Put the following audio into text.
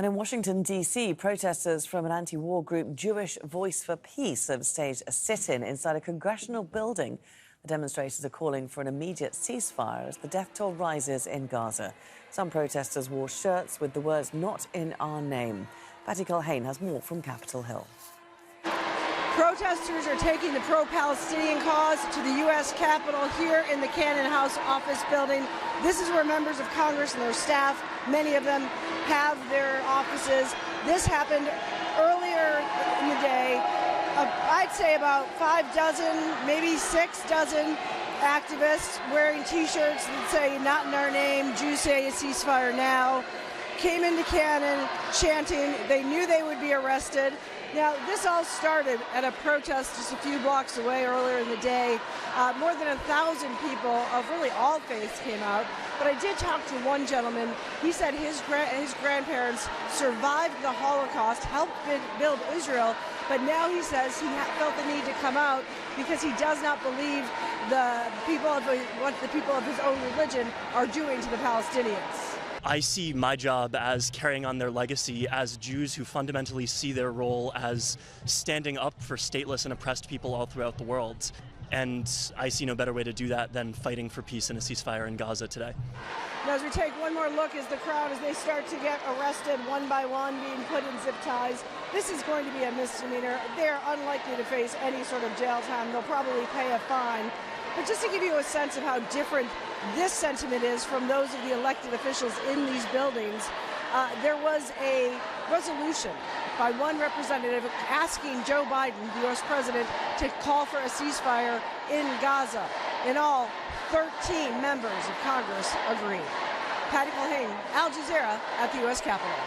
And in Washington, D.C., protesters from an anti-war group Jewish Voice for Peace have staged a sit-in inside a congressional building. The demonstrators are calling for an immediate ceasefire as the death toll rises in Gaza. Some protesters wore shirts with the words "Not in our name." Patty Culhane has more from Capitol Hill. Protesters are taking the pro-Palestinian cause to the U.S. Capitol here in the Cannon House office building. This is where members of Congress and their staff, many of them, have their offices. This happened earlier in the day. I'd say about 5 dozen, maybe 6 dozen activists wearing T-shirts that say "Not in our name," Jews say a ceasefire now, came into Cannon chanting. They knew they would be arrested. Now, this all started at a protest just a few blocks away earlier in the day. More than 1,000 people of really all faiths came out. But I did talk to one gentleman. He said his grandparents survived the Holocaust, helped build Israel, but now he says he felt the need to come out because he does not believe what the people of his own religion are doing to the Palestinians. I see my job as carrying on their legacy as Jews who fundamentally see their role as standing up for stateless and oppressed people all throughout the world. And I see no better way to do that than fighting for peace and a ceasefire in Gaza today. Now, as we take one more look as the crowd, as they start to get arrested one by one, being put in zip ties, this is going to be a misdemeanor. They're unlikely to face any sort of jail time. They'll probably pay a fine. But just to give you a sense of how different this sentiment is from those of the elected officials in these buildings, there was a resolution by one representative asking Joe Biden, the U.S. president, to call for a ceasefire in Gaza. In all, 13 members of Congress agreed. Patty Culhane, Al Jazeera at the U.S. Capitol.